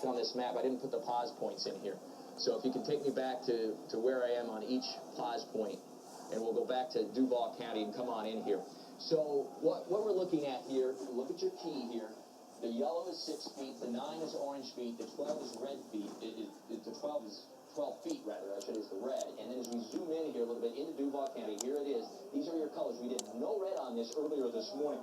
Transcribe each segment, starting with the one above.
On this map, I didn't put the pause points in here. So if you can take me back to where I am on each pause point, and we'll go back to Duval County and come on in here. So what we're looking at here, look at your key here. The yellow is 6 feet, the 9 is orange feet, the 12 is red feet, the 12 is 12 feet rather, I should say, is the red. And then as we zoom in here a little bit into Duval County, here it is. These are your colors. We did no red on this earlier this morning.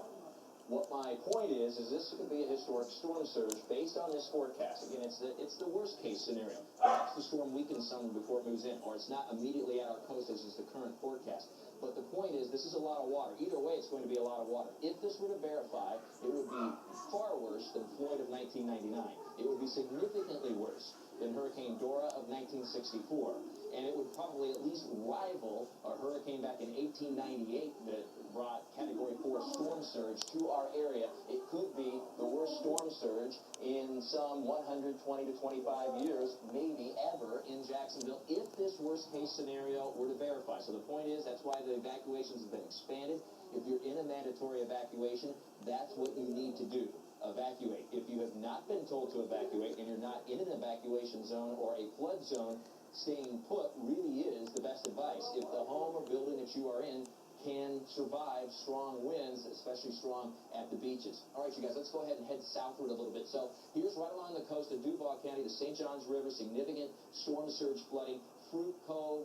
What my point is this could be a historic storm surge based on this forecast. Again, it's the worst case scenario. Perhaps the storm weakens some before it moves in, or it's not immediately at our coast as is the current forecast. But the point is, this is a lot of water. Either way, it's going to be a lot of water. If this were to verify, it would be far worse than Floyd of 1999. It would be significantly worse than Hurricane Dora of 1964. And it would probably at least rival a hurricane back in 1898 that brought Category 4 storm surge to our area. It could be the worst storm surge in some 120 to 25 years, maybe ever, in Jacksonville, if this worst-case scenario were to verify. So the point is, that's why the evacuations have been expanded. If you're in a mandatory evacuation, that's what you need to do. Evacuate. If you have not been told to evacuate and you're not in an evacuation zone or a flood zone, staying put really is the best advice. If the home or building that you are in can survive strong winds, especially strong at the beaches. All right, you guys, let's go ahead and head southward a little bit. So here's right along the coast of Duval County, the St. Johns River, significant storm surge flooding, Fruit Cove,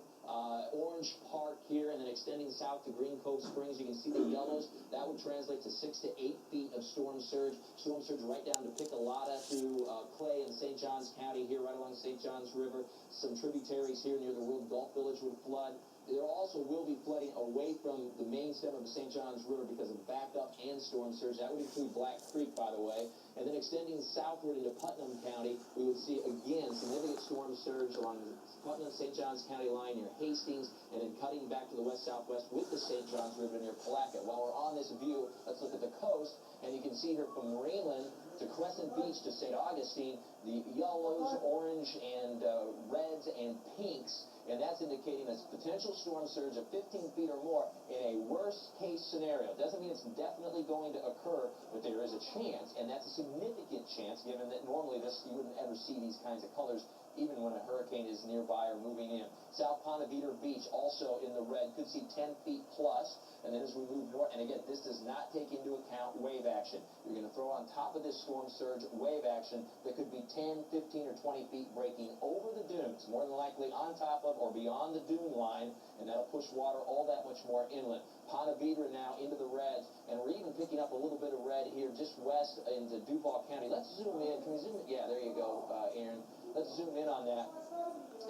Orange Park here, and then extending south to Green Cove Springs. You can see the yellows. That would translate to 6 to 8 feet of storm surge. Storm surge right down to Piccolata through Clay and St. Johns County here, right along St. Johns River. Some tributaries here near the World Golf Village would flood. There also will be flooding away from the main stem of the St. Johns River because of backup and storm surge. That would include Black Creek, by the way. And then extending southward into Putnam County, we would see, again, significant storm surge along the Putnam-St. Johns County line near Hastings, and then cutting back to the west-southwest with the St. Johns River near Palatka. While we're on this view, let's look at the coast, and you can see here from Marineland to Crescent Beach to St. Augustine, the yellows, orange, and reds and pinks, and that's indicating a potential storm surge of 15 feet or more in a worst-case scenario. Doesn't mean it's definitely going to occur, but there is a chance, and that's a significant chance, given that normally you wouldn't ever see these kinds of colors even when a hurricane is nearby or moving in. South Ponte Vedra Beach also in the red, could see 10 feet plus. And then as we move north, and again, this does not take into account wave action. You're going to throw on top of this storm surge wave action that could be 10, 15, or 20 feet breaking over the dunes, more than likely on top of or beyond the dune line, and that'll push water all that much more inland. Ponte Vedra now into the reds, and we're even picking up a little bit of red here just west into Duval County. Let's zoom in. Can we zoom in? Yeah, there you go, Aaron. Let's zoom in on that.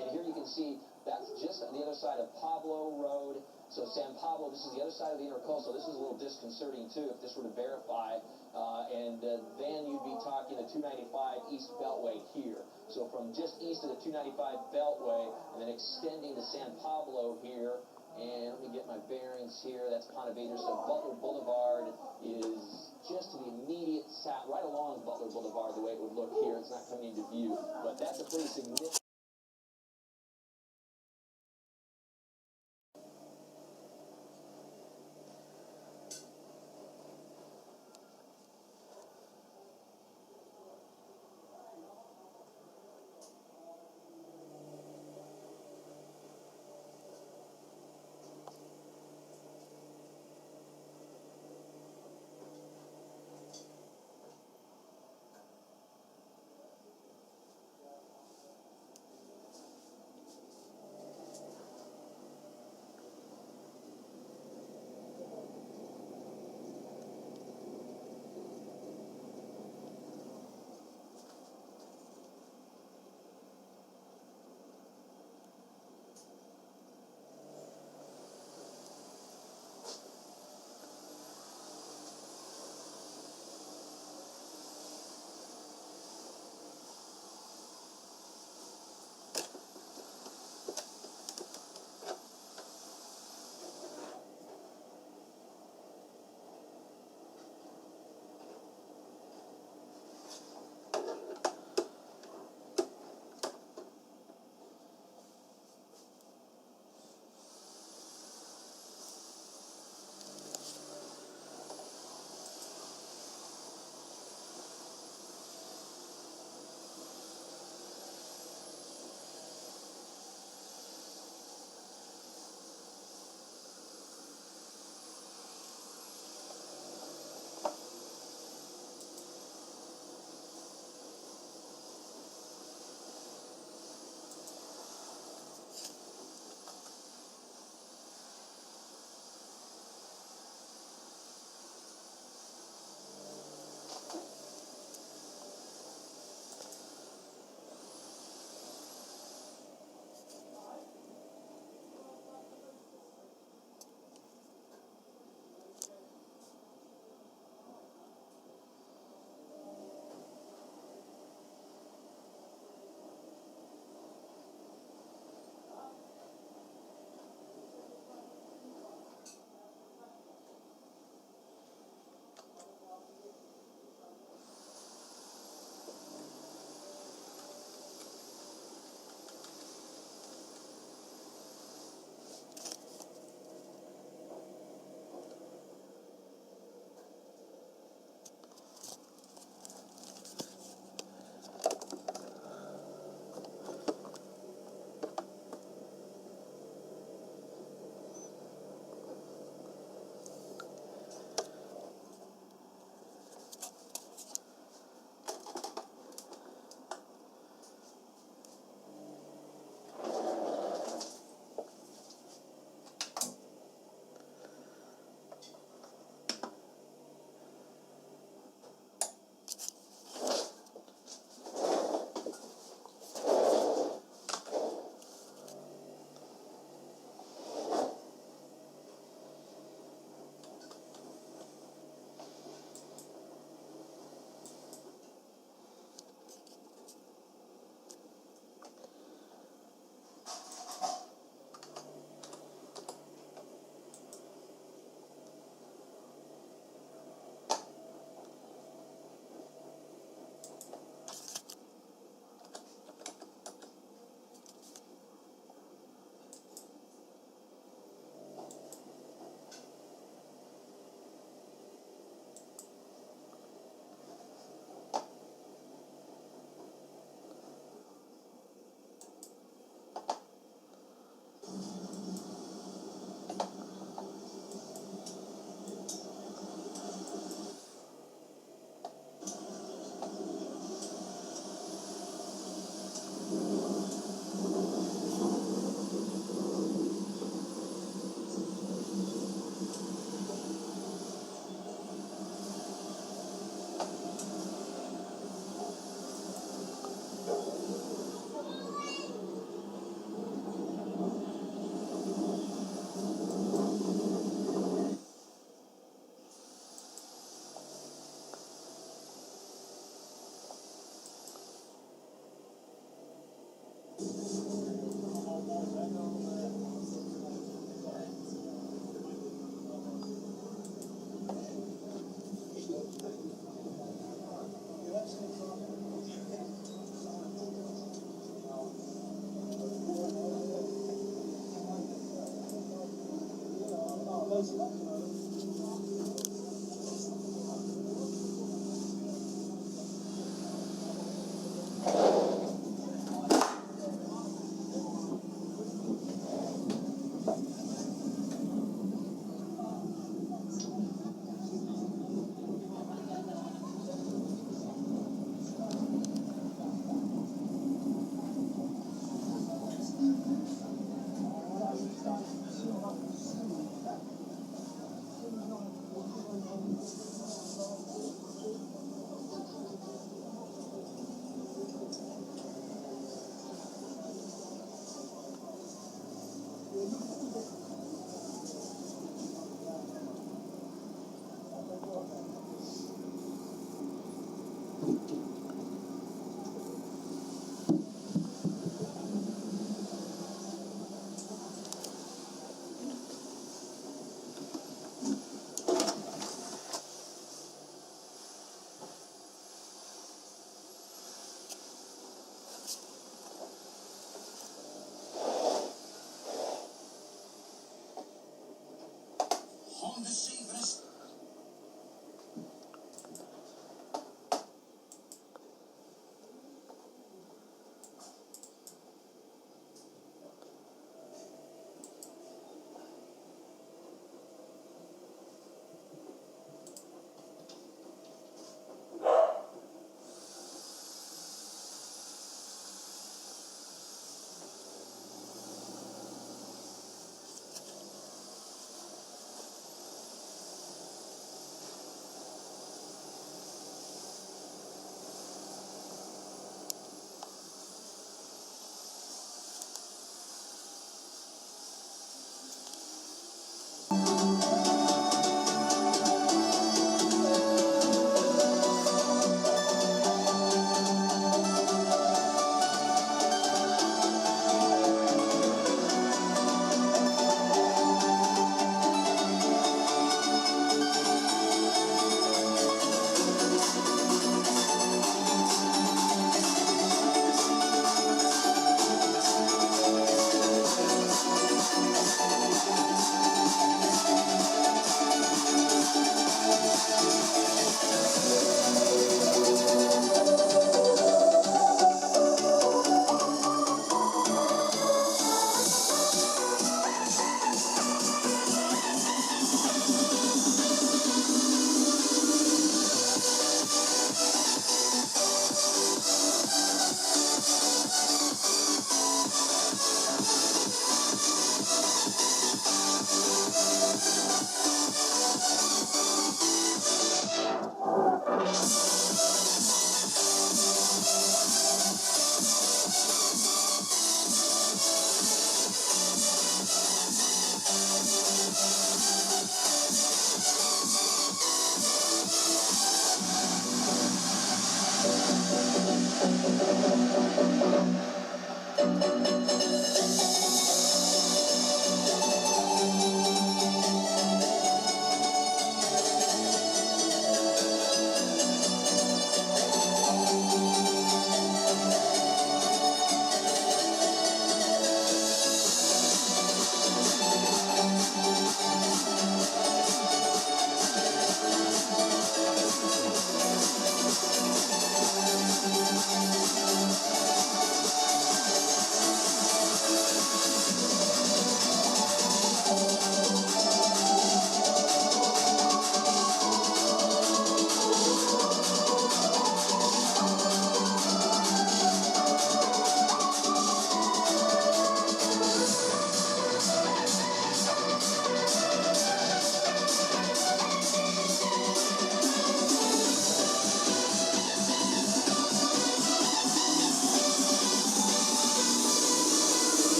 And here you can see that's just on the other side of Pablo Road. So San Pablo, this is the other side of the intercoastal. This is a little disconcerting, too, if this were to verify. Then you'd be talking the 295 East Beltway here. So from just east of the 295 Beltway, and then extending to San Pablo here. And let me get my bearings here. That's Ponte Vedra. So Butler Boulevard is just to the immediate south, right along Butler Boulevard, the way it would look here. It's not coming into view, but that's a pretty significant...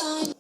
find.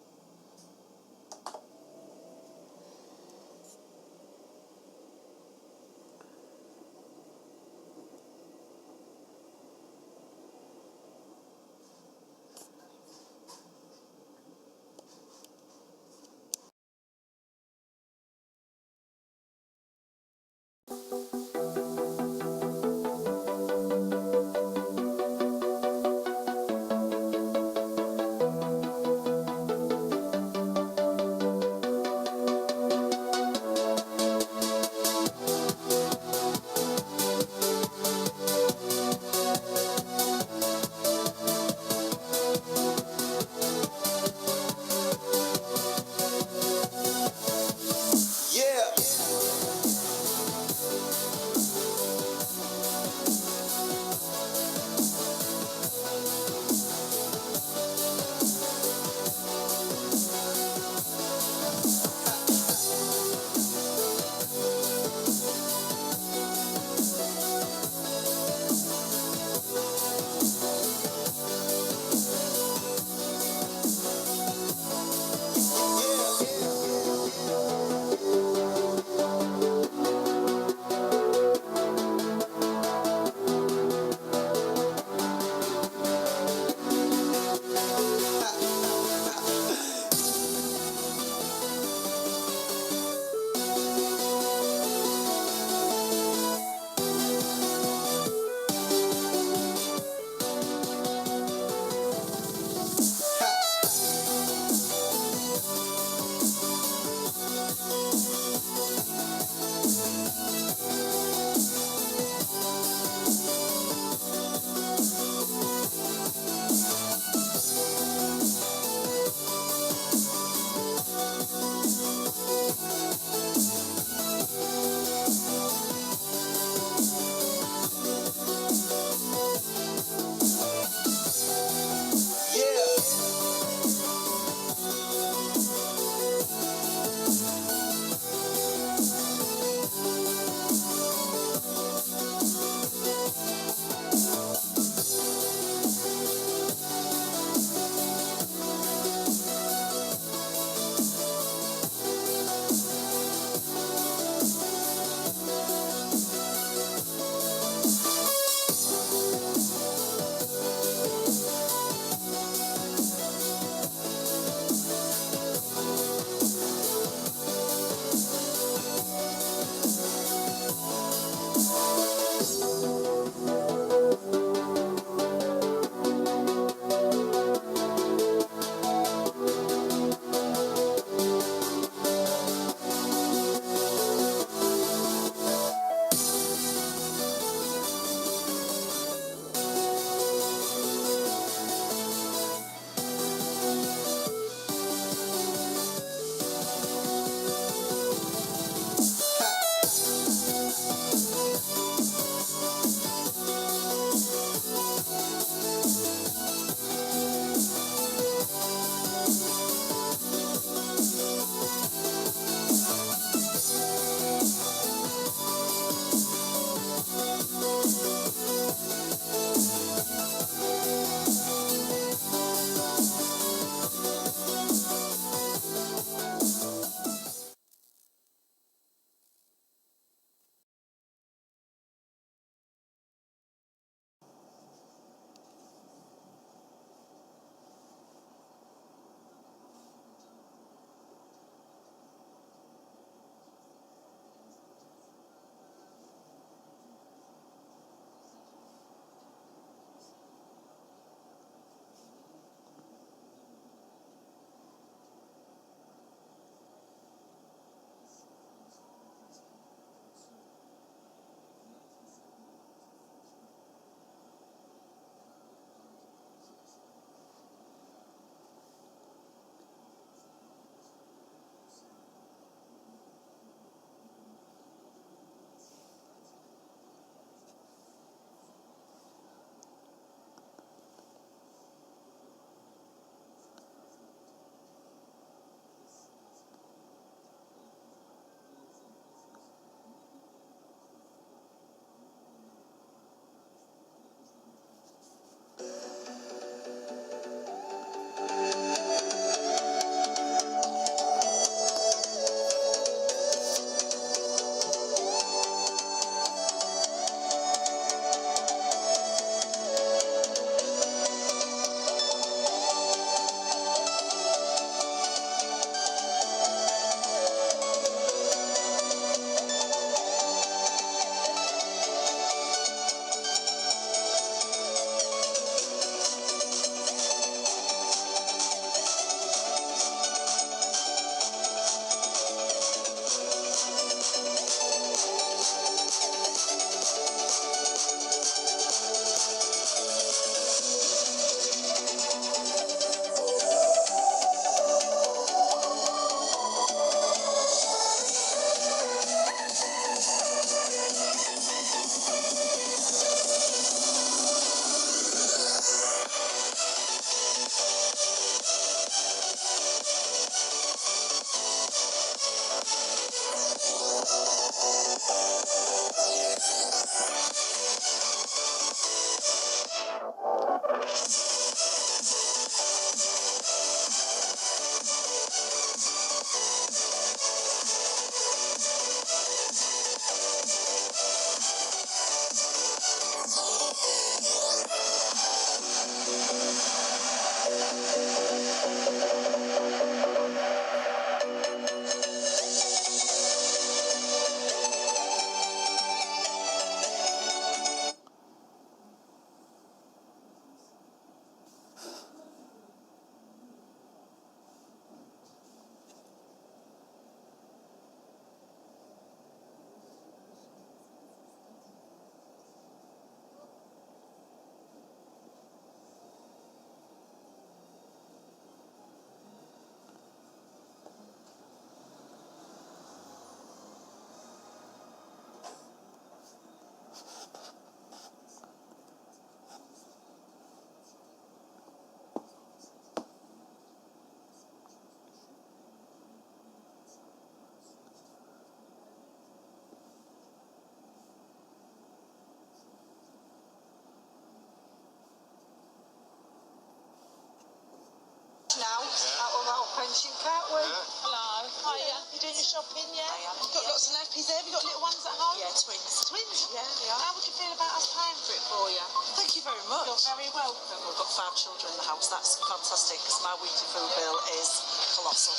can't we? Hello. Hiya. You doing your shopping, yeah? I am. Got lots of nappies there. Have you got little ones at home? Yeah, twins. Twins? Yeah, they are. How would you feel about us paying for it for you? Thank you very much. You're very welcome. We've got 5 children in the house. That's fantastic because my weekly food bill is colossal.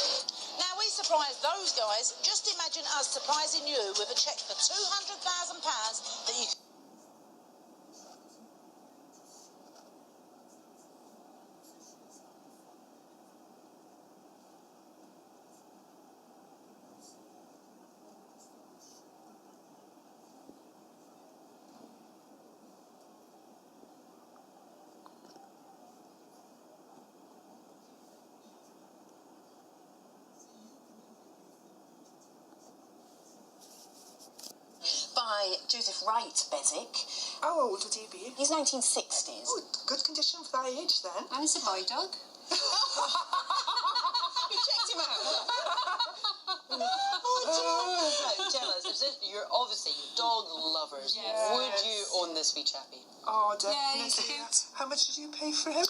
Now, we surprised those guys. Just imagine us surprising you with a cheque for £200,000 that you... By Joseph Wright Beswick. How old would he be? He's 1960s. Oh, good condition for that age then. And it's a boy dog. You checked him out. So tell us, you're obviously dog lovers. Yes. Would you own this wee chappie? Oh, Yeah, he's definitely. cute. How much did you pay for him?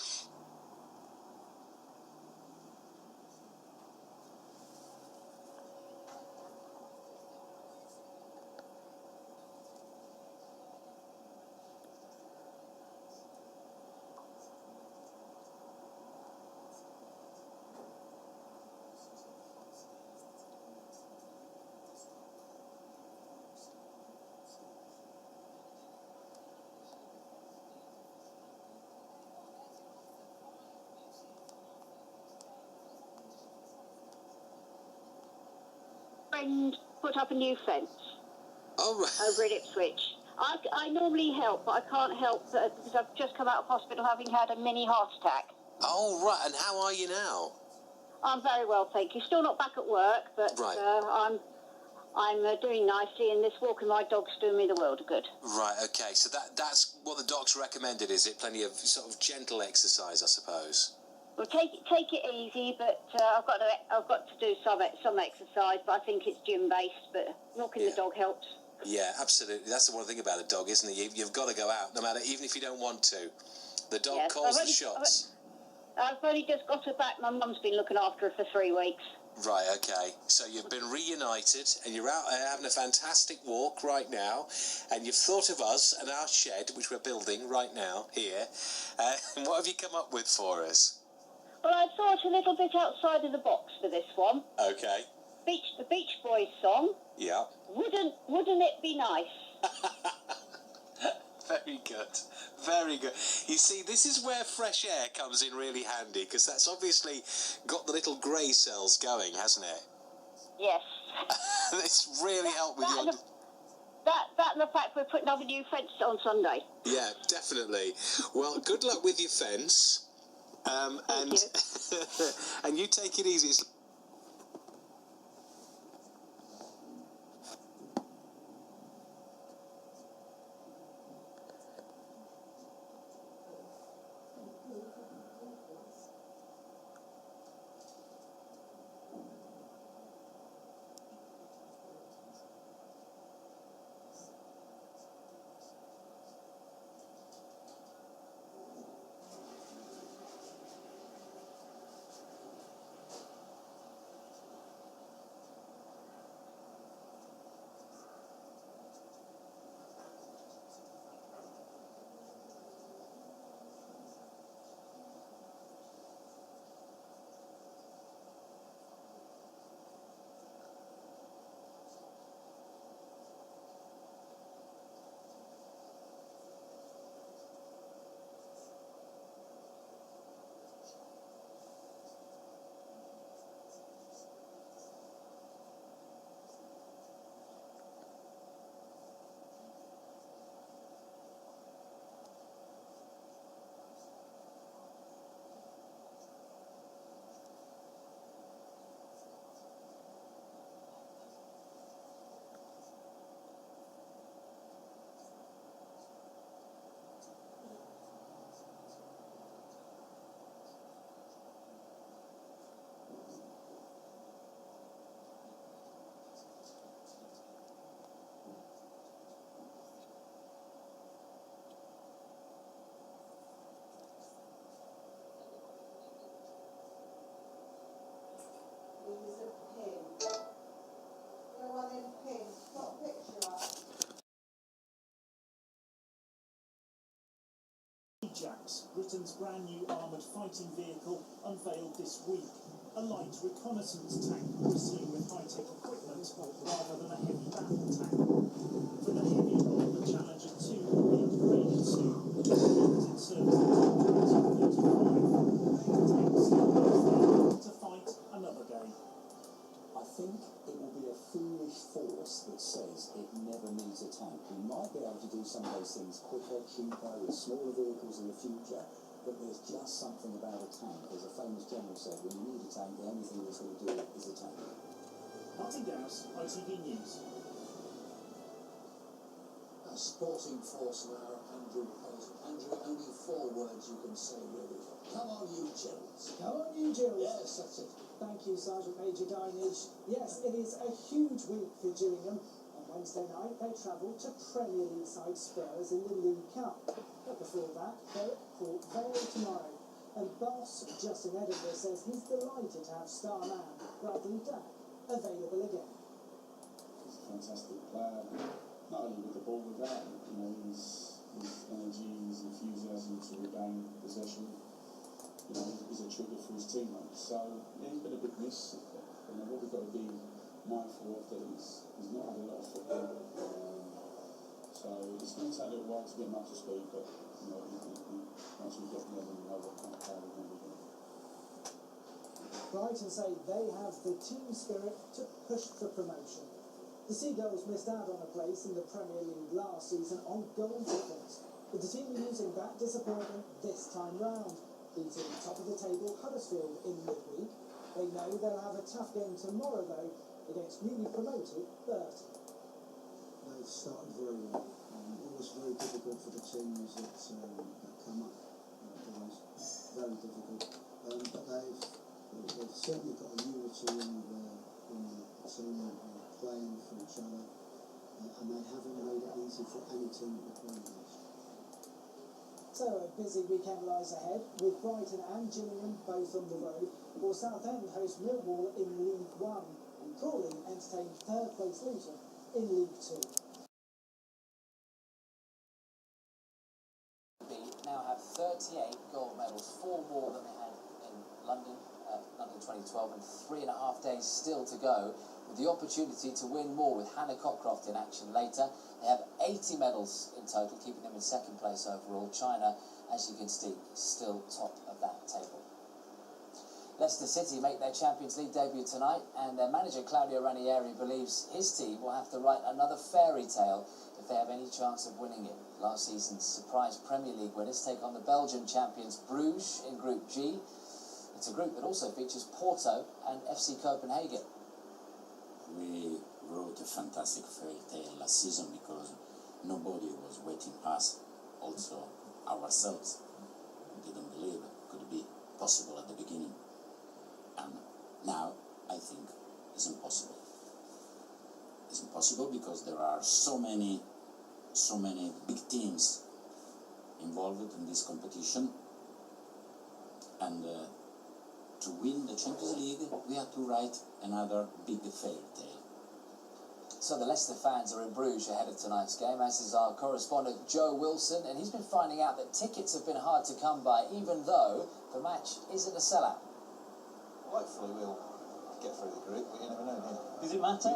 Friend put up a new fence Oh, over at Ipswich. I normally help, but I can't help because I've just come out of hospital having had a mini heart attack. oh, right. And how are you now? I'm very well, thank you. Still not back at work, but Right. I'm doing nicely, and this walking my dog's doing me the world of good. Right, okay. So that's what the doctor recommended, is it? Plenty of sort of gentle exercise, I suppose. Well, take it easy, but I've got to do some exercise, but I think it's gym based. But walking the dog helps. Yeah, absolutely. That's the one thing about a dog, isn't it? You've got to go out, no matter, even if you don't want to. The dog Yes, calls the shots. I've only just got her back. My mum's been looking after her for 3 weeks. Right, okay. So you've been reunited, and you're out having a fantastic walk right now, and you've thought of us and our shed, which we're building right now here. And what have you come up with for us? Well, I thought a little bit outside of the box for this one. Okay. The Beach Boys song. Yeah. Wouldn't it be nice? Very good. Very good. You see, this is where fresh air comes in really handy, because that's obviously got the little grey cells going, hasn't it? Yes. It's really helped with your... That and the fact we're putting up a new fence on Sunday. Yeah, definitely. Well, good luck with your fence. Thank you. And you take it easy. fighting vehicle unveiled this week. A light reconnaissance tank bristling with high-tech equipment rather than a heavy battle tank. For the heavy role, the Challenger 2 will be upgraded soon. Limited service until 2035. The tank still goes there to fight another day. I think it will be a foolish force that says it never needs a tank. We might be able to do some of those things quicker, cheaper, with smaller vehicles in the future, but there's just something about a tank. As a famous general said, when you need a tank, the only thing that's going to do it is a tank. Martin Dowse, ITV News. A sporting force now, Andrew Pelt. Andrew, only 4 words you can say, really. Come on, you Gills. Come on, you Gills. Yes, that's it. Thank you, Sergeant Major Dinage. Yes, it is a huge week for Gillingham. On Wednesday night, they travelled to Premier League side Spurs in the League Cup. But before that, they're at Port Vale tomorrow. And boss Justin Edinburgh says he's delighted to have star man Bradley Dack available again. He's a fantastic player, not only with the ball, with that, you know, his energy, his enthusiasm to regain possession, you know, is a trigger for his teammates. So, yeah, he's been a big miss. You know, what we've got to be mindful of that he's not had a lot of football. So it's going to take a little while to get him up to speed, but you know, once we get there, then we know what kind of player we're going to be doing. Brighton say they have the team spirit to push for promotion. The Seagulls missed out on a place in the Premier League last season on goal difference, but the team are using that disappointment this time round, beating top of the table Huddersfield in midweek. They know they'll have a tough game tomorrow, though, against newly promoted Burton. They've started very well. Always very difficult for the teams that come up. Always very difficult. But they've certainly got a unity in the team, playing for each other, and they haven't made it easy for any team to play against. So a busy weekend lies ahead, with Brighton and Gillingham both on the road, while Southend host Millwall in League One, and Crawley entertain third-place Luton in League Two. Now have 38 gold medals, 4 more than they had in London 2012, and 3.5 days still to go, with the opportunity to win more with Hannah Cockcroft in action later. They have 80 medals in total, keeping them in second place overall. China, as you can see, still top of that table. Leicester City make their Champions League debut tonight, and their manager Claudio Ranieri believes his team will have to write another fairy tale if they have any chance of winning it. Last season's surprise Premier League winners take on the Belgian champions Bruges in Group G. It's a group that also features Porto and FC Copenhagen. We wrote a fantastic fairy tale last season because nobody was waiting past, also ourselves. We didn't believe it could be possible at the beginning. And now I think it's impossible. It's impossible because there are so many big teams involved in this competition, and to win the Champions League we have to write another big fairy tale. So the Leicester fans are in Bruges ahead of tonight's game, as is our correspondent Joe Wilson, and he's been finding out that tickets have been hard to come by, even though the match isn't a sellout. Well, hopefully we'll get through the group, but you never know. Does it matter?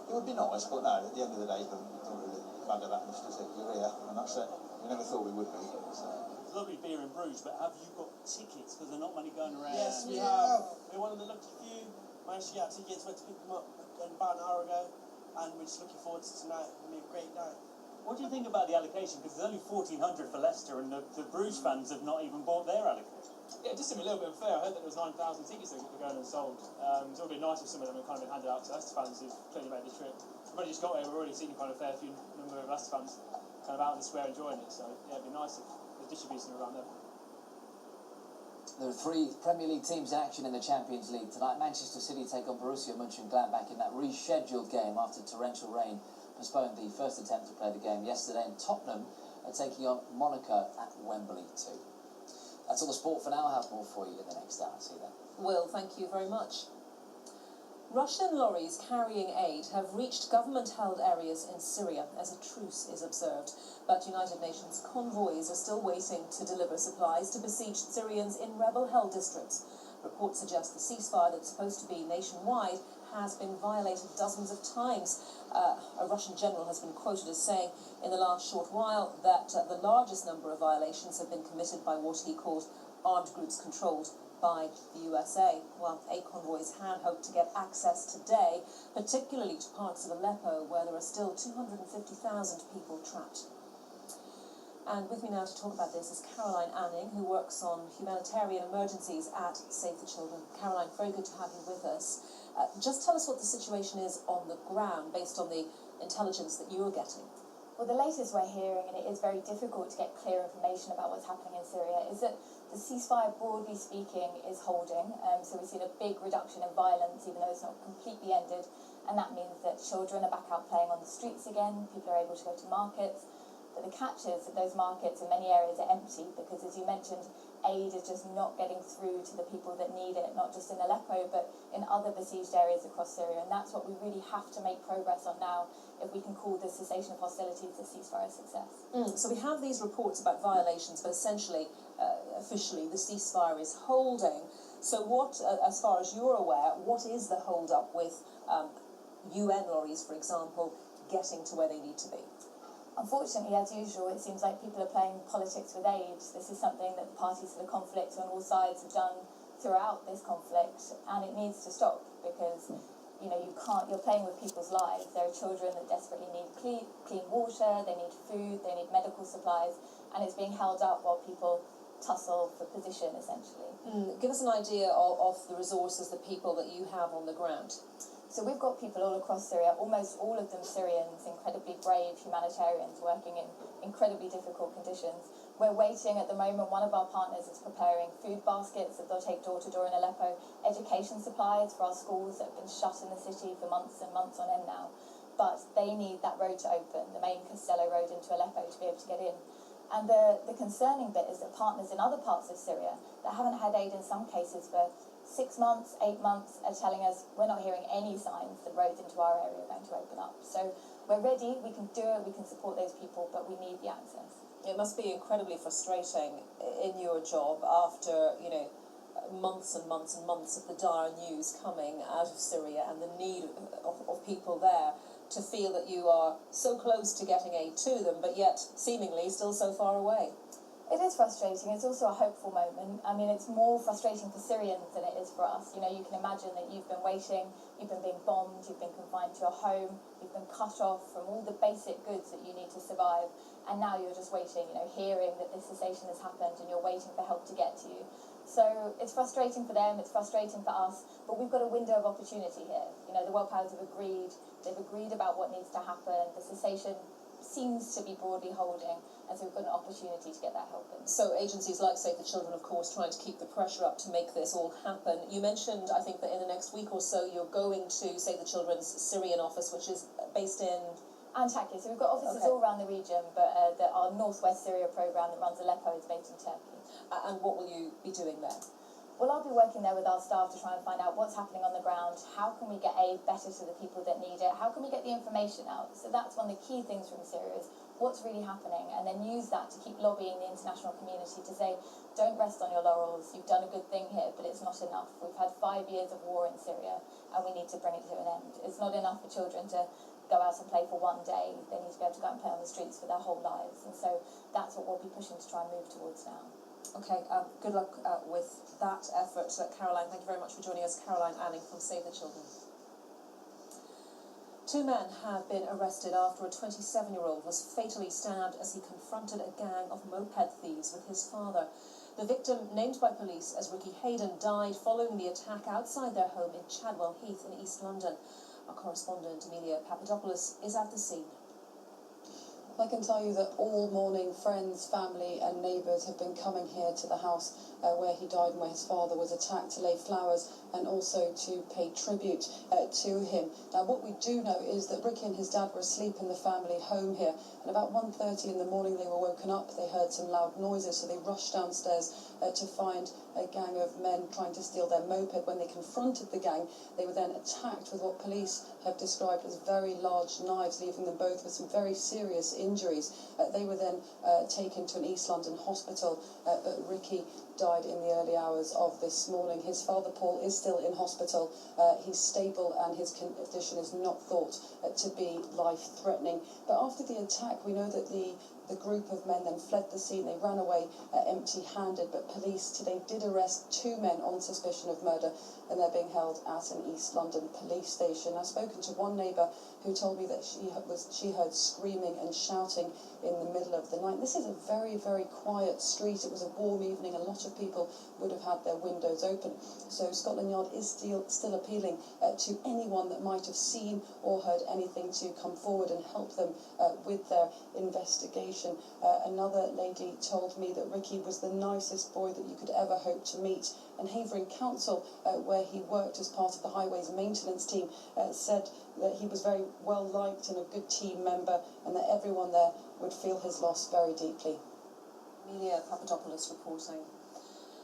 It would be nice, but no, at the end of the day, it don't really matter that much, does it? You're here, and that's it. We never thought we would be. So. It's lovely beer in Bruges, but have you got tickets? Because there are not many going around. Yes, we have. We're one of the lucky few. Managed to get tickets, went to pick them up about an hour ago, and we're just looking forward to tonight. It'll be a great night. What do you think about the allocation? Because there's only 1,400 for Leicester, and the Bruges fans have not even bought their allocation. Yeah, it just seemed a little bit unfair. I heard that there was 9,000 tickets that were going unsold. It's all been nice if some of them have kind of been handed out to Leicester fans who've clearly made the trip. We've only just got here, we've already seen kind of a fair few number of Leicester fans kind of out in the square enjoying it. So yeah, it'd be nice if there's distribution around there. There are 3 Premier League teams in action in the Champions League tonight. Manchester City take on Borussia Mönchengladbach in that rescheduled game after torrential rain postponed the first attempt to play the game yesterday, and Tottenham are taking on Monaco at Wembley too. That's all the sport for now. I'll have more for you in the next hour. See you then. Will, thank you very much. Russian lorries carrying aid have reached government-held areas in Syria as a truce is observed, but United Nations convoys are still waiting to deliver supplies to besieged Syrians in rebel-held districts. Reports suggest the ceasefire that's supposed to be nationwide has been violated dozens of times. A Russian general has been quoted as saying in the last short while that the largest number of violations have been committed by what he called armed groups controlled by the USA. Well, aid convoys had hoped to get access today, particularly to parts of Aleppo where there are still 250,000 people trapped. And with me now to talk about this is Caroline Anning, who works on humanitarian emergencies at Save the Children. Caroline, very good to have you with us. Just tell us what the situation is on the ground, based on the intelligence that you're getting. Well, the latest we're hearing, and it is very difficult to get clear information about what's happening in Syria, is that the ceasefire, broadly speaking, is holding. So we've seen a big reduction in violence, even though it's not completely ended. And that means that children are back out playing on the streets again, people are able to go to markets. But the catch is that those markets in many areas are empty because, as you mentioned, aid is just not getting through to the people that need it, not just in Aleppo, but in other besieged areas across Syria. And that's what we really have to make progress on now if we can call the cessation of hostilities a ceasefire success. So we have these reports about violations, but essentially, officially, the ceasefire is holding. So what, as far as you're aware, what is the hold-up with UN lorries, for example, getting to where they need to be? Unfortunately, as usual, it seems like people are playing politics with aid. This is something that the parties to the conflict on all sides have done throughout this conflict, and it needs to stop because, you know, you're playing with people's lives. There are children that desperately need clean water, they need food, they need medical supplies, and it's being held up while people tussle for position, essentially. Give us an idea of the resources, the people that you have on the ground. So we've got people all across Syria, almost all of them Syrians, incredibly brave humanitarians working in incredibly difficult conditions. We're waiting at the moment, one of our partners is preparing food baskets that they'll take door to door in Aleppo, education supplies for our schools that have been shut in the city for months and months on end now. But they need that road to open, the main Castello road into Aleppo, to be able to get in. And the concerning bit is that partners in other parts of Syria that haven't had aid in some cases for 6 months, 8 months, are telling us we're not hearing any signs that roads into our area are going to open up. So we're ready, we can do it, we can support those people, but we need the access. It must be incredibly frustrating in your job after, you know, months and months and months of the dire news coming out of Syria and the need of people there, to feel that you are so close to getting aid to them, but yet seemingly still so far away. It is frustrating. It's also a hopeful moment. I mean, it's more frustrating for Syrians than it is for us. You know, you can imagine that you've been waiting, you've been being bombed, you've been confined to your home, you've been cut off from all the basic goods that you need to survive, and now you're just waiting, you know, hearing that this cessation has happened and you're waiting for help to get to you. So it's frustrating for them, it's frustrating for us, but we've got a window of opportunity here. You know, the world powers have agreed, they've agreed about what needs to happen, the cessation seems to be broadly holding, and so we've got an opportunity to get that help in. So agencies like Save the Children, of course, trying to keep the pressure up to make this all happen. You mentioned, I think, that in the next week or so you're going to Save the Children's Syrian office, which is based in Antakya. So we've got offices all around the region, but our Northwest Syria programme that runs Aleppo is based in Turkey. And what will you be doing there? Well, I'll be working there with our staff to try and find out what's happening on the ground, how can we get aid better to the people that need it, how can we get the information out. So that's one of the key things from Syria, is what's really happening, and then use that to keep lobbying the international community to say, don't rest on your laurels, you've done a good thing here, but it's not enough. We've had 5 years of war in Syria, and we need to bring it to an end. It's not enough for children to go out and play for one day, they need to be able to go and play on the streets for their whole lives, and so that's what we'll be pushing to try and move towards now. Okay, good luck with that effort. Caroline, thank you very much for joining us. Caroline Anning from Save the Children. 2 men have been arrested after a 27-year-old was fatally stabbed as he confronted a gang of moped thieves with his father. The victim, named by police as Ricky Hayden, died following the attack outside their home in Chadwell Heath in East London. Our correspondent, Amelia Papadopoulos, is at the scene. I can tell you that all morning friends, family and neighbours have been coming here to the house where he died and where his father was attacked to lay flowers and also to pay tribute to him. Now what we do know is that Ricky and his dad were asleep in the family home here, and about 1:30 in the morning they were woken up. They heard some loud noises, so they rushed downstairs to find a gang of men trying to steal their moped. When they confronted the gang, they were then attacked with what police have described as very large knives, leaving them both with some very serious injuries. They were then taken to an East London hospital, but Ricky died in the early hours of this morning. His father, Paul, is still in hospital. He's stable and his condition is not thought to be life-threatening. But after the attack, we know that the group of men then fled the scene. They ran away empty-handed, but police today did arrest 2 men on suspicion of murder, and they're being held at an East London police station. I've spoken to one neighbour who told me that she heard screaming and shouting in the middle of the night. This is a very, very quiet street. It was a warm evening. A lot of people would have had their windows open. So Scotland Yard is still appealing to anyone that might have seen or heard anything to come forward and help them with their investigation. Another lady told me that Ricky was the nicest boy that you could ever hope to meet. And Havering Council, where he worked as part of the highways maintenance team, said that he was very well liked and a good team member, and that everyone there would feel his loss very deeply. Amelia Papadopoulos reporting.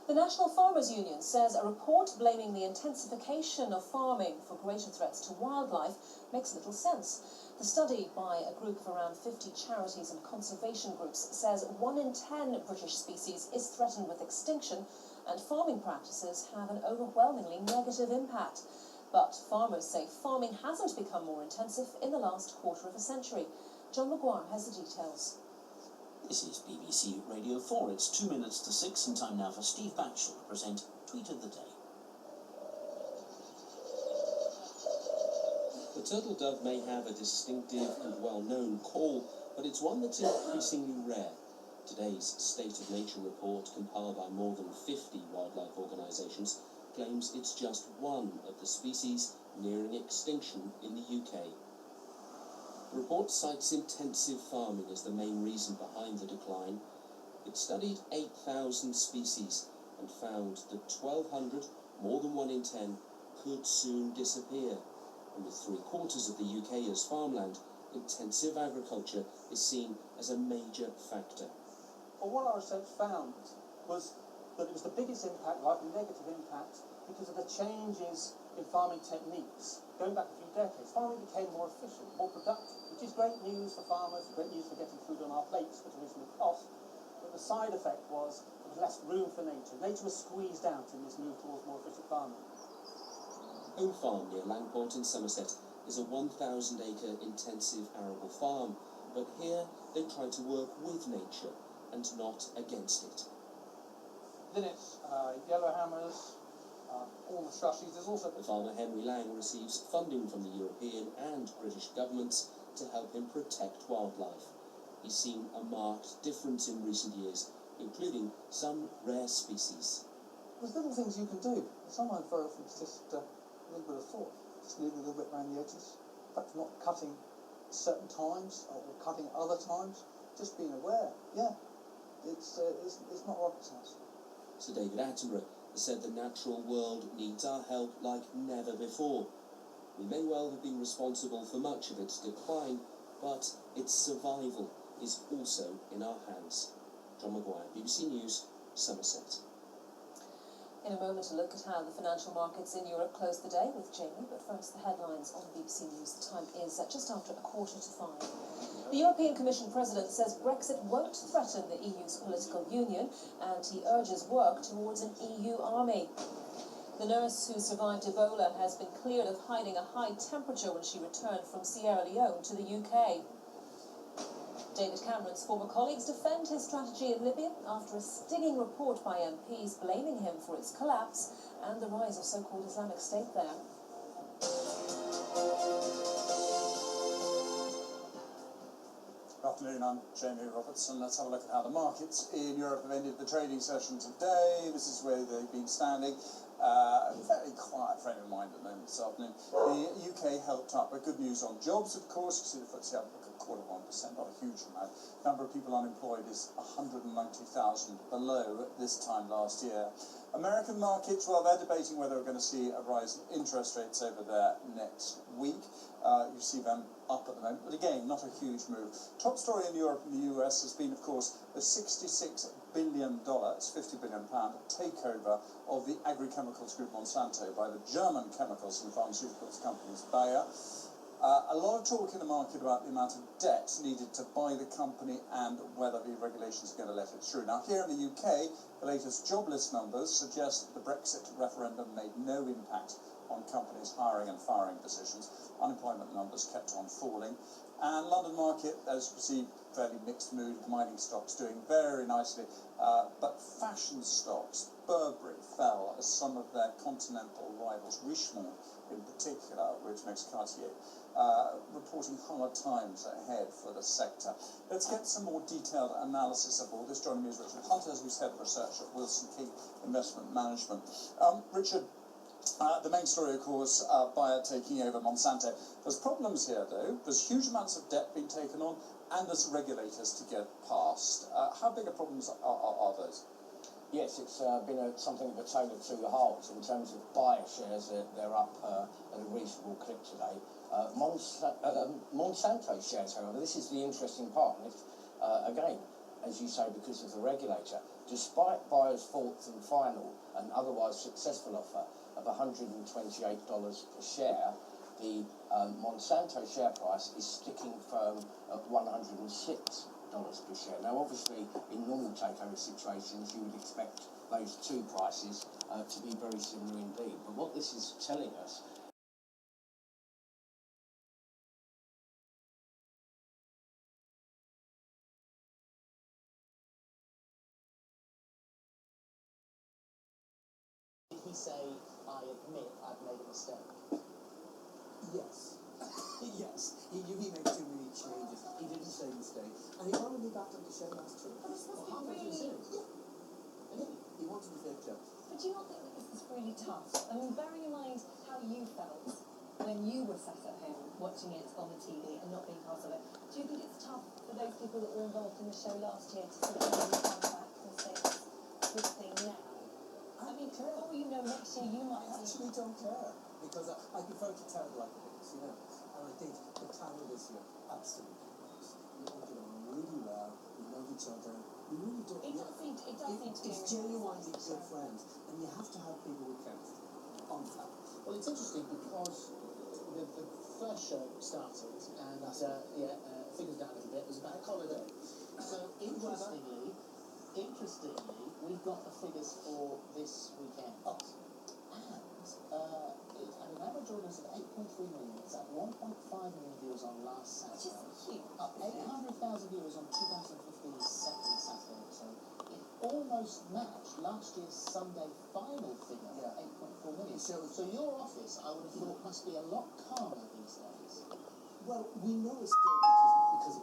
The National Farmers Union says a report blaming the intensification of farming for greater threats to wildlife makes little sense. The study by a group of around 50 charities and conservation groups says 1 in 10 British species is threatened with extinction, and farming practices have an overwhelmingly negative impact. But farmers say farming hasn't become more intensive in the last quarter of a century. John Maguire has the details. This is BBC Radio 4. It's 2 minutes to 6 and time now for Steve Batchel to present Tweet of the Day. The turtle dove may have a distinctive and well-known call, but it's one that's increasingly rare. Today's State of Nature report, compiled by more than 50 wildlife organisations, claims it's just one of the species nearing extinction in the UK. The report cites intensive farming as the main reason behind the decline. It studied 8,000 species and found that 1,200, more than 1 in 10, could soon disappear. And with 3/4 of the UK as farmland, intensive agriculture is seen as a major factor. Well, what our research found was that it was the biggest impact, likely negative impact, because of the changes in farming techniques. Going back a few decades, farming became more efficient, more productive, which is great news for farmers, great news for getting food on our plates, which originally cost. But the side effect was there was less room for nature. Nature was squeezed out in this move towards more efficient farming. Home Farm near Langport in Somerset is a 1,000-acre intensive arable farm, but here they try to work with nature and not against it. Then it's yellowhammers, all the thrushes. There's also the farmer Henry Lang receives funding from the European and British governments to help him protect wildlife. He's seen a marked difference in recent years, including some rare species. There's little things you can do. Sometimes very often it's just a little bit of thought, just a little bit around the edges. Perhaps not cutting certain times or cutting other times. Just being aware. Yeah, it's not rocket science. Sir David Attenborough has said the natural world needs our help like never before. We may well have been responsible for much of its decline, but its survival is also in our hands. John Maguire, BBC News, Somerset. In a moment, a look at how the financial markets in Europe closed the day with Jamie, but first the headlines on BBC News. The time is just after 4:45. The European Commission President says Brexit won't threaten the EU's political union, and he urges work towards an EU army. The nurse who survived Ebola has been cleared of hiding a high temperature when she returned from Sierra Leone to the UK. David Cameron's former colleagues defend his strategy in Libya after a stinging report by MPs blaming him for its collapse and the rise of so-called Islamic State there. Good afternoon, I'm Jamie Robertson. Let's have a look at how the markets in Europe have ended the trading session today. This is where they've been standing. A very quiet frame of mind at the moment this afternoon. The UK helped up with good news on jobs, of course. You see the FTSE up 0.1%, not a huge amount. Number of people unemployed is 190,000 below this time last year. American markets, well, they're debating whether we're going to see a rise in interest rates over there next week. You see them up at the moment, but again, not a huge move. Top story in Europe and the US has been, of course, the $66 billion, it's £50 billion takeover of the agrichemicals group Monsanto by the German chemicals and pharmaceuticals companies Bayer. A lot of talk in the market about the amount of debt needed to buy the company and whether the regulations are going to let it through. Now, here in the UK, the latest jobless numbers suggest that the Brexit referendum made no impact on companies' hiring and firing decisions. Unemployment numbers kept on falling. And London market, as you see, fairly mixed mood. Mining stocks doing very nicely. But fashion stocks, Burberry, fell as some of their continental rivals, Richemont in particular, which makes Cartier, reporting hard times ahead for the sector. Let's get some more detailed analysis of all this. Joining me is Richard Hunter, who's head of research at Wilson King Investment Management. Richard, the main story, of course, Bayer taking over Monsanto. There's problems here, though. There's huge amounts of debt being taken on, and there's regulators to get past. How big a problems are those? Yes, it's been something of a tale of two halves. In terms of Bayer shares, they're up at a reasonable clip today. Monsanto shares, however, this is the interesting part, and it's, again, as you say, because of the regulator, despite Bayer's fourth and final and otherwise successful offer of $128 per share, the Monsanto share price is sticking firm at $106 per share. Now, obviously, in normal takeover situations, you would expect those two prices to be very similar indeed. But what this is telling us Did he say, I admit I've made a mistake? Yes. Yes. He knew he made too many changes. He didn't say mistake. And he wanted me back on the show last week. But it's not really... He wanted a fair job. But do you not think that this is really tough? I mean, bearing in mind how you felt when you were sat at home watching it on the TV and not being part of it, do you think it's tough for those people that were involved in the show last year to sort of come back and say it's a good thing now? I mean, for all you know, next year you might actually don't care, because I prefer to tell it like it is, you know. And I think the panel this year absolutely works. We get on really well. We love each other. We really don't. It does seem to be. It's genuinely good friends, and you have to have people with chemistry on the panel. Well, it's interesting because the first show started and figures down a little bit. It was a bank holiday. So interestingly, we've got the figures for this weekend. And it had an average audience of 8.3 million. It's at 1.5 million viewers on last Saturday. Up 800,000 viewers on 2015's second Saturday. So it almost matched last year's Sunday final figure of 8.4 million. So your office, I would have thought, must be a lot calmer these days. Well, we know it's good because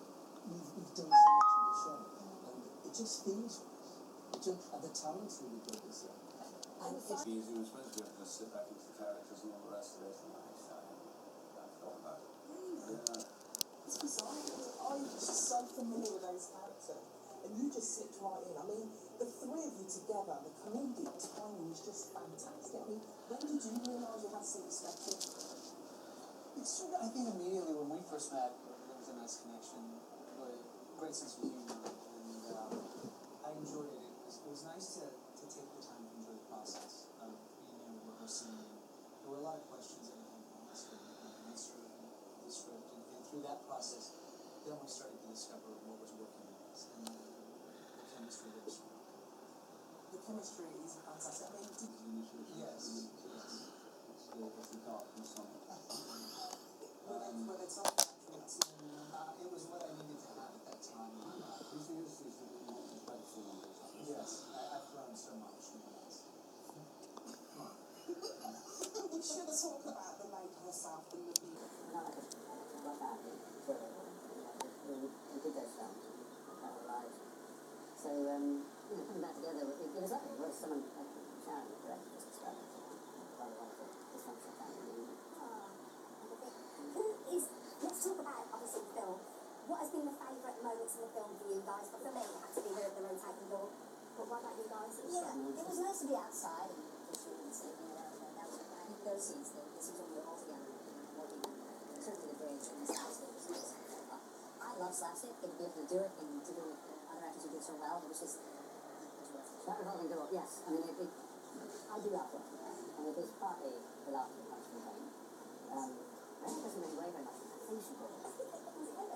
we've done so much in the show. And it just feels and the talent's really good this year. And it's easy. We're supposed to be able to sit back into the characters and all the rest of it. And I forgot about it. Really? Yeah. It's bizarre. I'm just so familiar with those characters. And you just slipped right in. I mean, the three of you together, the comedic timing is just fantastic. I mean, when did you realise you had something special? I think immediately when we first met, there was a nice connection, a great sense of humor, and I enjoyed it. It was nice to take the time to enjoy the process of being able to listen. There were a lot of questions that I had on the script, and through that process, then we started to discover what was working with us, and the chemistry that was strong. The chemistry is fantastic. I mean, Yes. It's the dark and something. Were they talking about it was what I needed to have at that time. These industries that we want to play for them. Yes, I've grown so much in the last. we should have talked about the lady herself and the people. We did those films, our lives. So, putting that together, it was like, well, someone proceeds, this is all altogether what we certainly the bridge and the slapstick was I love slapstick, and to be able to do it and to do it with other actors who do it so well, it was just that revolving door, yes. I mean, I do laugh at it, and it is partly the laughter that comes from pain. I think it doesn't really weigh very much. I think she did.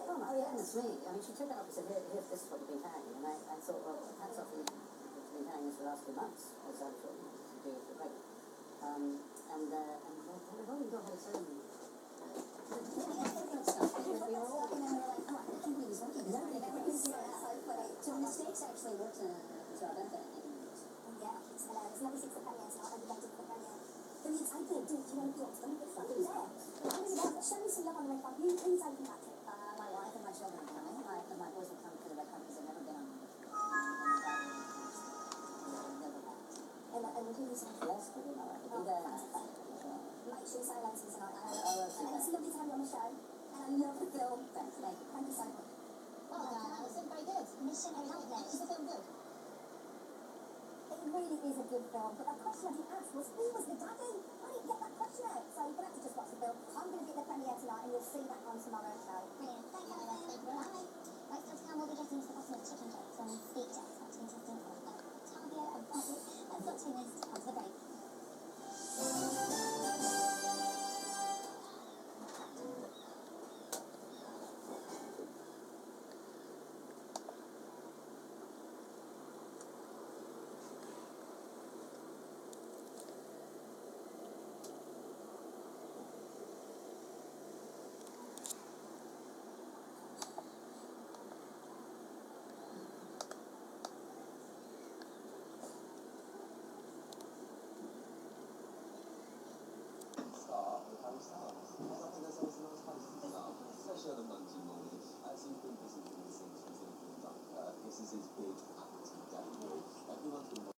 Oh, my goodness me. I mean, she took it up and said, here, this is what you've been carrying. And I thought, well, hats off to you. You've been carrying this for the last 2 months, as I'm sure you do for great. And the revolving door had its own stuff. We were all walking and we were like, oh, I can't believe he's working. So mistakes actually worked to our benefit. Yeah, it's hilarious. Nobody sees the premiere tonight. I'm delighted for the premiere. The means I think, dude, you know, you're going to be fucking there. Show me some love on the red carpet. You please open that to My wife and my children are coming. My boys will come to the red carpet because they've never been on and we'll do this one. Yes, we'll do that. We'll do that. Make sure you say hello to me tonight. It's lovely to have you on the show. And I love the film. Thanks. Thank you so much. Well done, Alison. Very good. Mission accomplished. Is the film good? It really is a good film, but the question I didn't ask was, who was the daddy? I didn't get that question out, so you're going to have to just watch the film. I'm going to be at the premiere tonight, and you'll see that on tomorrow's show. Brilliant. Thank you, Alison. Bye. Right, so to come, we'll be getting to the bottom of chicken jokes and steak jokes. That's interesting. Tavia and Bobby. Let's not 2 minutes to come to the break. Especially on a Monday morning, as you've been visiting the scenes with Dunker, this is his big acting debut. Everyone's been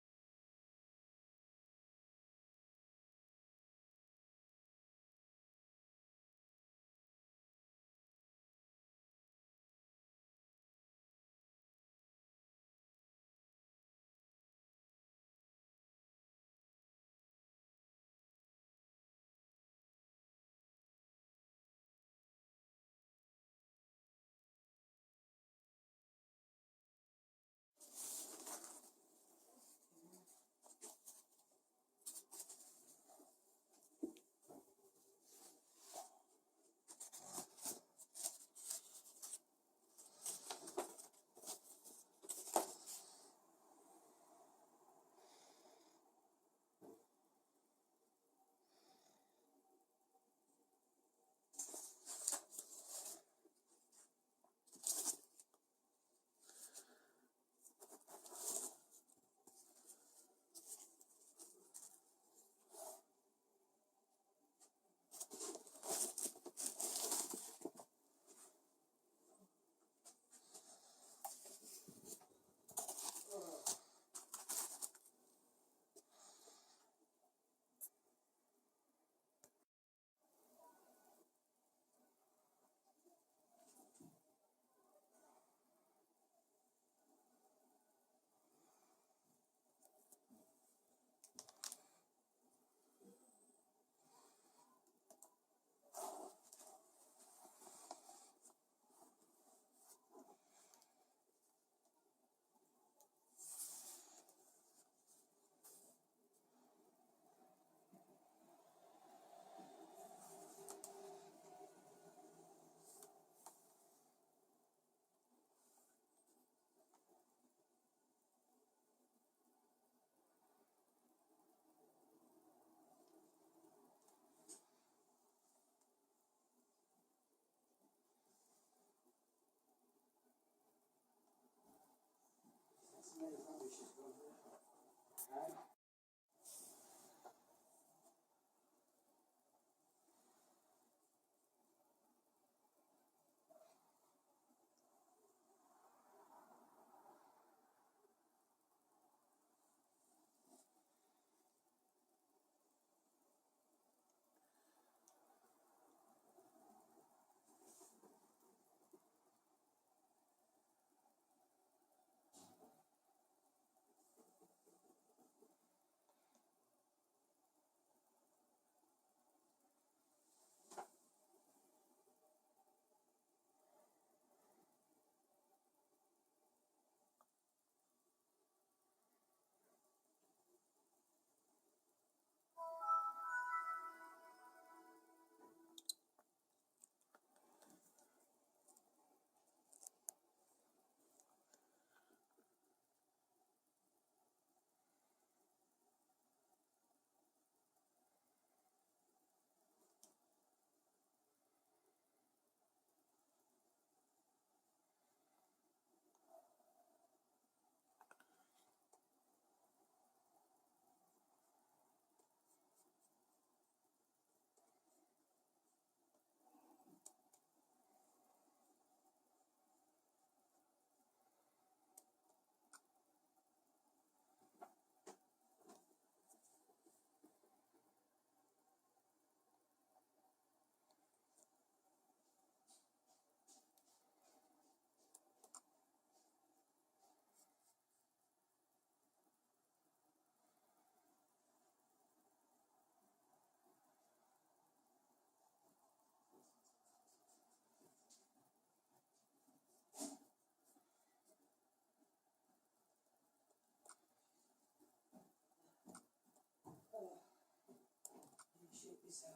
To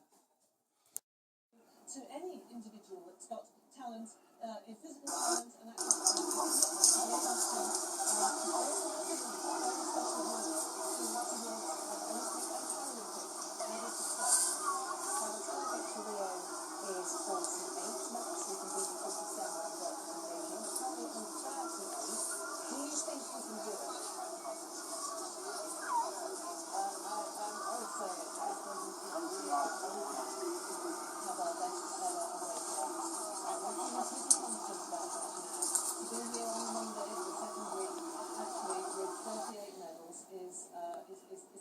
any individual that's got talent, physical talent and actual talent, to be able to very special towards Olympic and Paralympic medal success. So the target for Rio is 48 medals. We can beat the 47 that we got in Beijing. We're currently on 38. Do you think we can do it? I would say it. I suppose we are hoping to have our best ever away game. We're feeling super confident about that now. To be here on Monday, the second week, actually with 38 medals is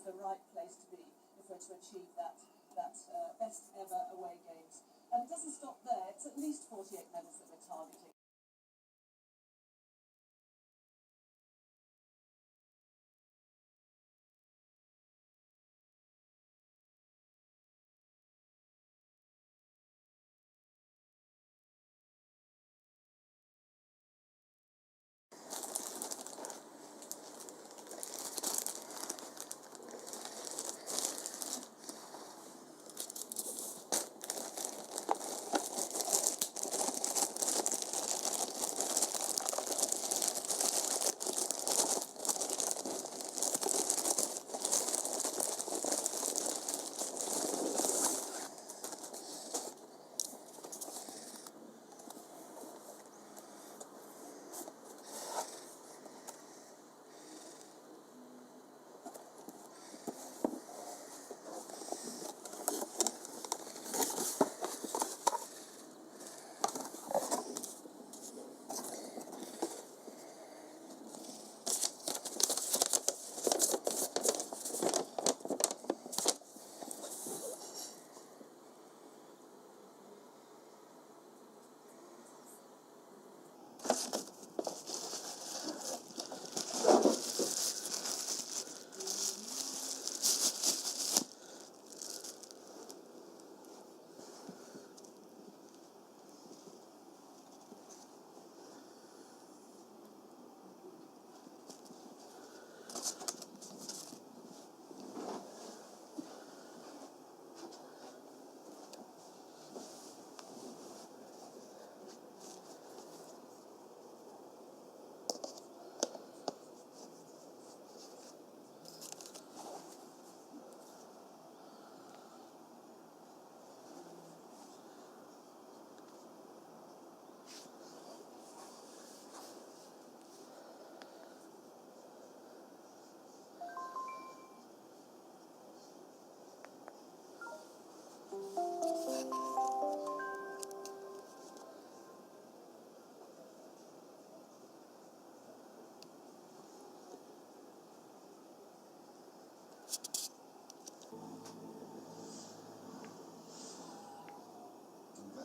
the right place to be if we're to achieve that best ever away games. And it doesn't stop there. It's at least 48 medals that we're targeting.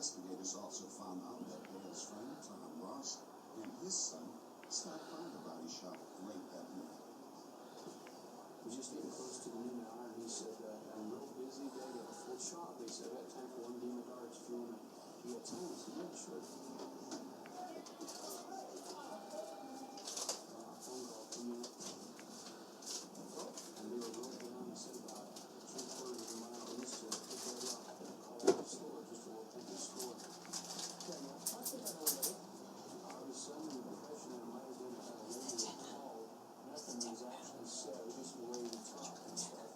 Investigators also found out that Dale's friend, Tom Ross, and his son stopped by the body shop late that night. We just getting close to the noon hour, and he said, a real busy day, got a full shop. They said, I got time for one game of darts if you want to. You got time? I said, yeah, sure. Phone call came in, and they were broke down. He said about 3/4 of a mile east to pick that up. Call the store, just a little empty store. I think I know what it is. All of a sudden, the impression that might have been a lady that called. Nothing was actually said. It was just the way we talked and stuff.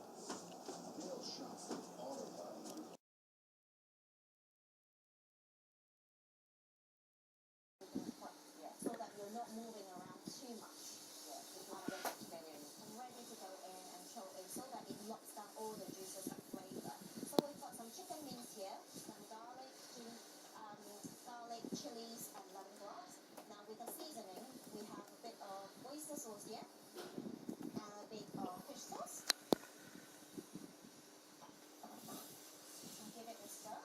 Dale shot all of that. So that you're not moving around too much. It's not a vegetarian. I'm ready to go in and throw in so that it locks down all the juices and flavor. So we've got some chicken mince here, some garlic, chilies, and lemongrass. Now with the seasoning, we have a bit of oyster sauce here, and a bit of fish sauce. So give it a stir.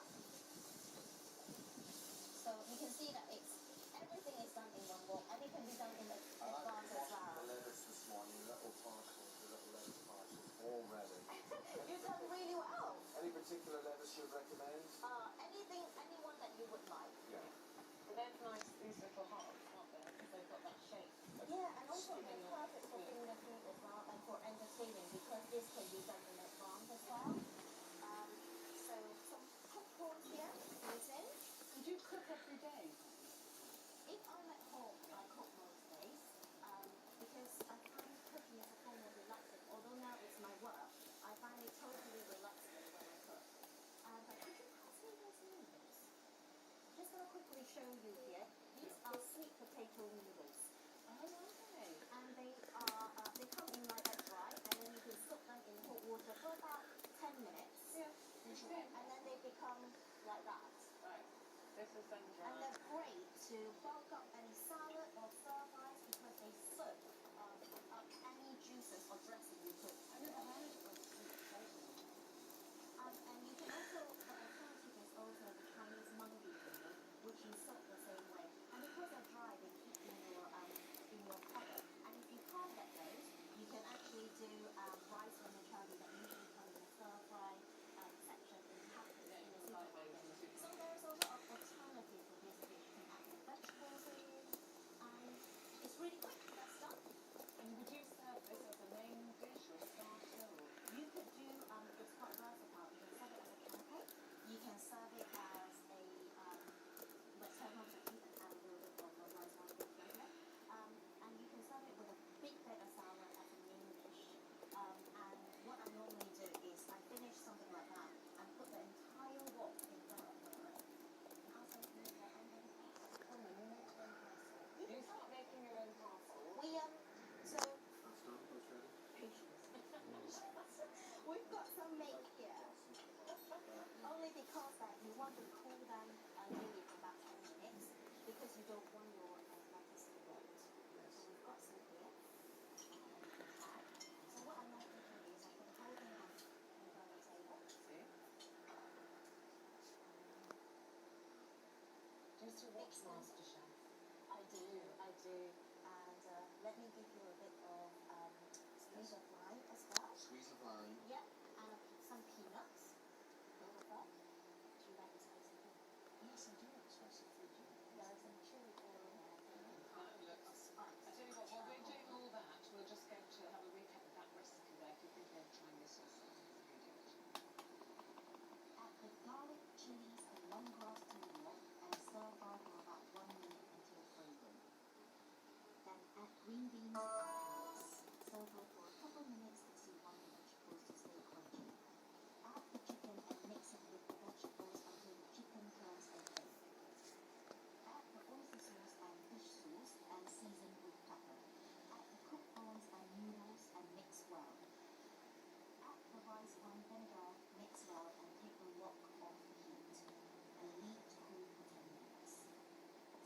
So you can see that everything is done in one bowl, and it can be done in advance as well. The lettuce this morning, little parcels, the little lettuce parcels, all ready. You've done really well. Any particular lettuce you'd recommend? Anyone that you would like. Yeah. But they're nice, these little hearts, aren't they? Because they've got that shape. Yeah, and also they're perfect for finger food as well, and for entertaining, because this can be done in advance as well. So show you here. These are sweet potato noodles. Oh, okay. And they come in like that dry, and then you can soak them in hot water for about 10 minutes. Yeah. And then they become like that. Right. This is then dry. And they're great to bulk up any salad or stir fries because they soak up any juices or dressing you put. I've never heard of sweet potato. And you can also, the alternative is also the Chinese monkey noodle, which you soak the same way. And because they're dry, they keep in your cupboard. And if you can't get those, you can actually do rice vermicelli that usually come in the stir fry section in packets in the supermarket. So there's a lot of alternatives for this dish. You can add your vegetables in, and it's really quick. That's done. And would you serve this as a main dish or a starter? Or? You could do, it's quite versatile. You can serve it as a canapé. You can serve it as a, let's turn on the heat and add a little bit of rice on it. And you can serve it with a big bit of salad as a main dish. And what I normally do is I finish something like that and put the entire wok in front of the grill. And I'll say, you start making your own parcel. We, so, we've got some make here. Only because that you want to cool them maybe for about 10 minutes because you don't want your lettuce to rot. So we've got some here. So what I normally do is I put the whole thing on the table. See? Do you still watch MasterChef? I do. And let me give you a bit of squeeze of lime as well. Squeeze of lime. Yeah, and some peanuts. Over top. Do you like the spicy food? Yes, I do like spicy food, yeah. There's some chili oil there. That looks spice. I tell you what, while we're doing all that, we'll just go to have a recap of that recipe there if you think of trying this yourself. Add the garlic, chilies, and lemongrass to the wok and stir fry for about 1 minute until frozen. Then add green beans and carrots. Stir fry for a couple minutes to see one the vegetables to stay crunchy. Add the chicken and mix it with the vegetables until the chicken turns okay. Add the oyster sauce and fish sauce and season with pepper. Add the cooked prawns and noodles and mix well. Add the rice wine vinegar, mix well and take the wok off the heat and leave to cool for 10 minutes.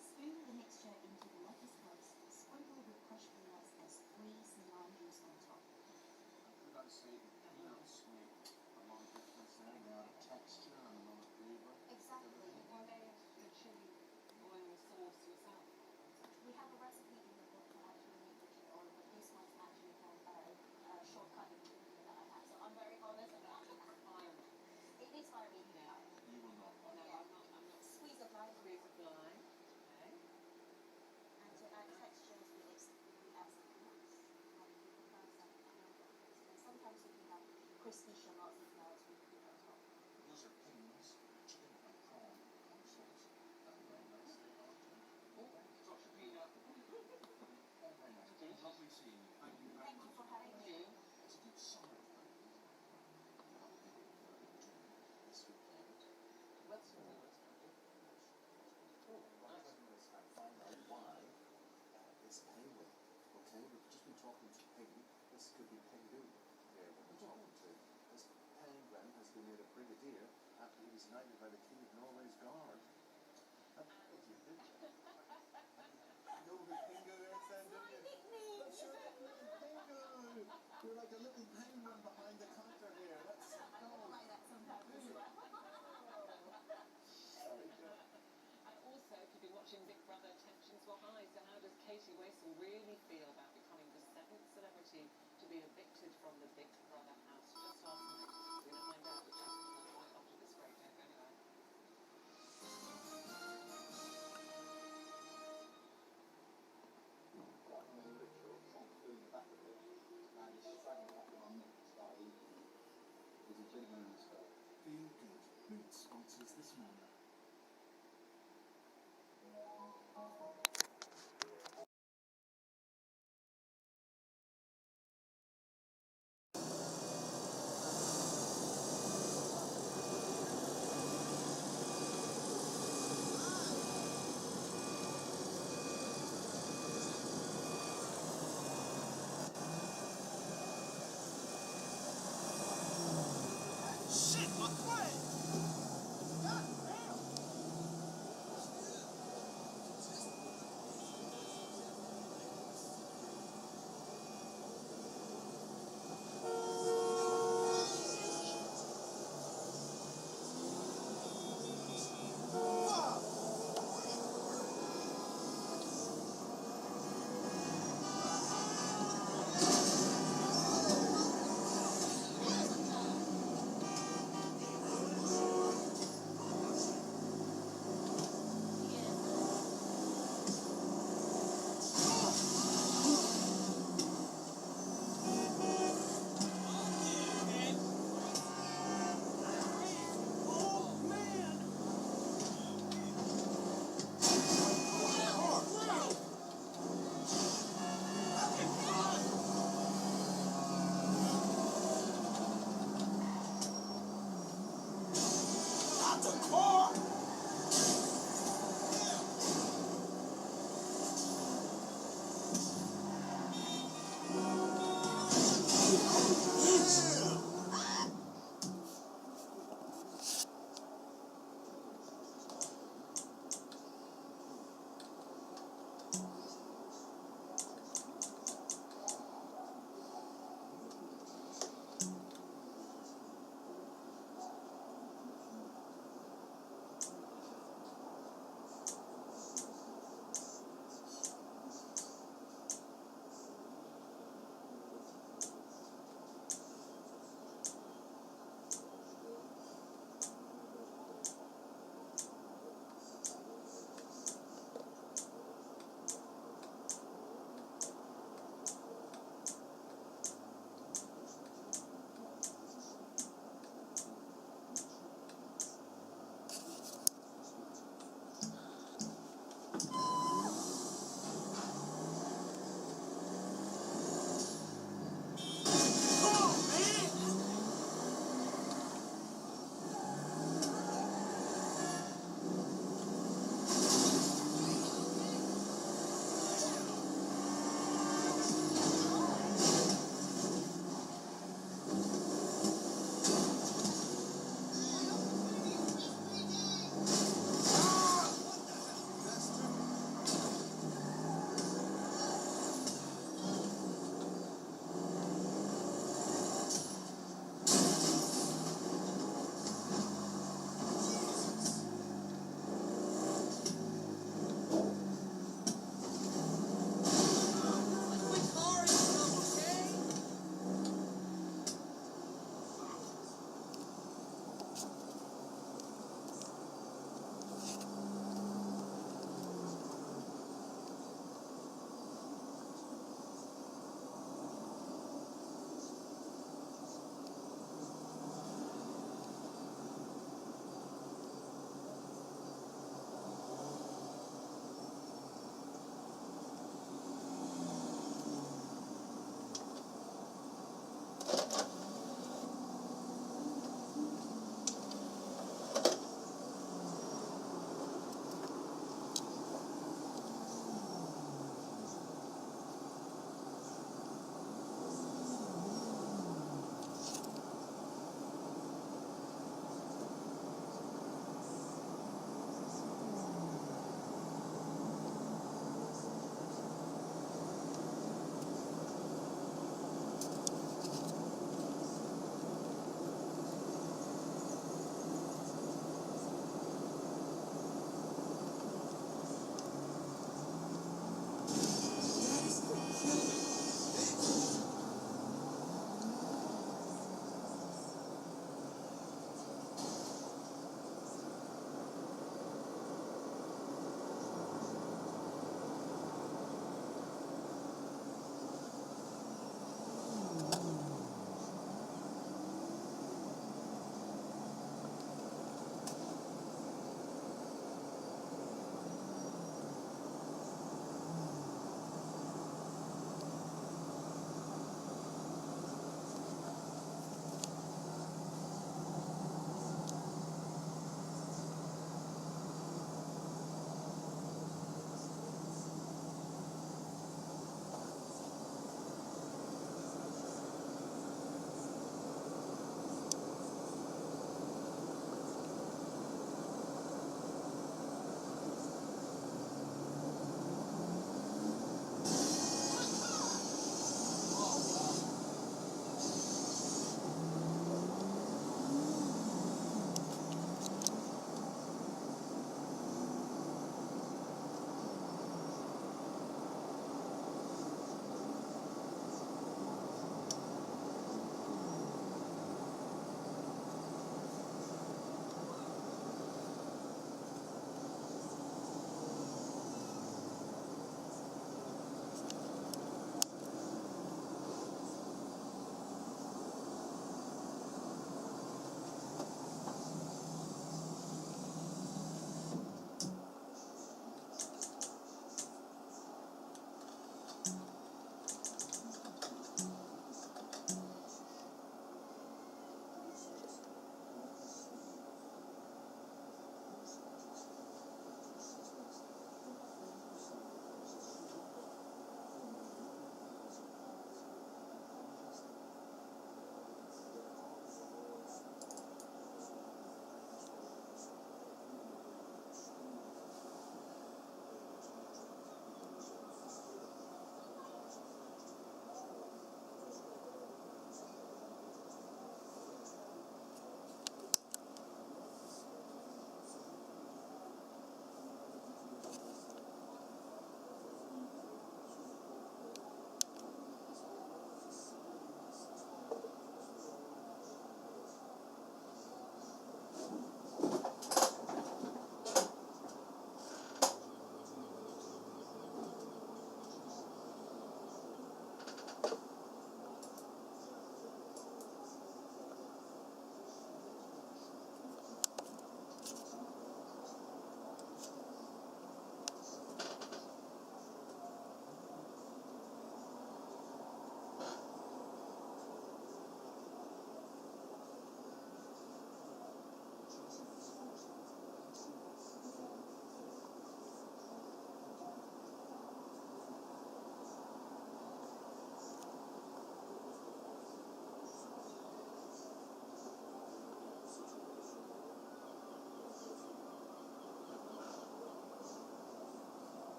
Spoon the mixture into the lettuce cups, sprinkle with crushed peanuts and squeeze the lime juice on top. Could I say the peanuts make a lot of difference there? They add a texture and a lot of flavour. Exactly. You made the chili oil sauce yourself? We have a recipe in the book to actually make the chili oil, but this one's actually from a shortcut in India that I have. So I'm very honest about it. It is fiery. Yeah. You will not like No, it. I'm not. Squeeze of lime. Squeeze of lime. Okay. And to add textures, we add some peanuts. And we prefer some and sometimes if you have crispy shallots as well, we put on top. Those are pins, chicken and prawn consoles. Done very nicely. Oh, got your peanut. All very nice. Lovely seeing you. Thank you very Thank you much. for having me. It's a good summer thing. This weekend. What's your name? Find out why this penguin. Okay, we've just been talking to Peggy. This could be Peggy here that we're talking to. This penguin has been made a brigadier after he was knighted by the King of Norway's Guard. That's what you did. You know the Pingo there, Sam, don't you? That's your little Pingo. You're like a little penguin behind the counter here. That's I don't like that sometimes as well. very good. And also, if you've been watching Big Brother, tensions were high. So how does Katie Wasel really feel about becoming the 7th celebrity to be evicted from the Big Brother house just last night? We're going to find out which happens right after this break. Don't go anywhere. Feel Good Boots sponsors this morning.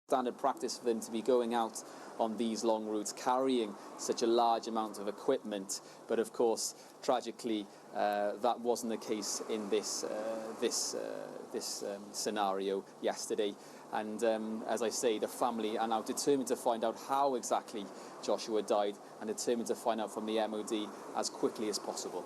Standard practice for them to be going out on these long routes carrying such a large amount of equipment, but of course tragically that wasn't the case in this scenario yesterday. And as I say, the family are now determined to find out how exactly Joshua died and determined to find out from the MOD as quickly as possible.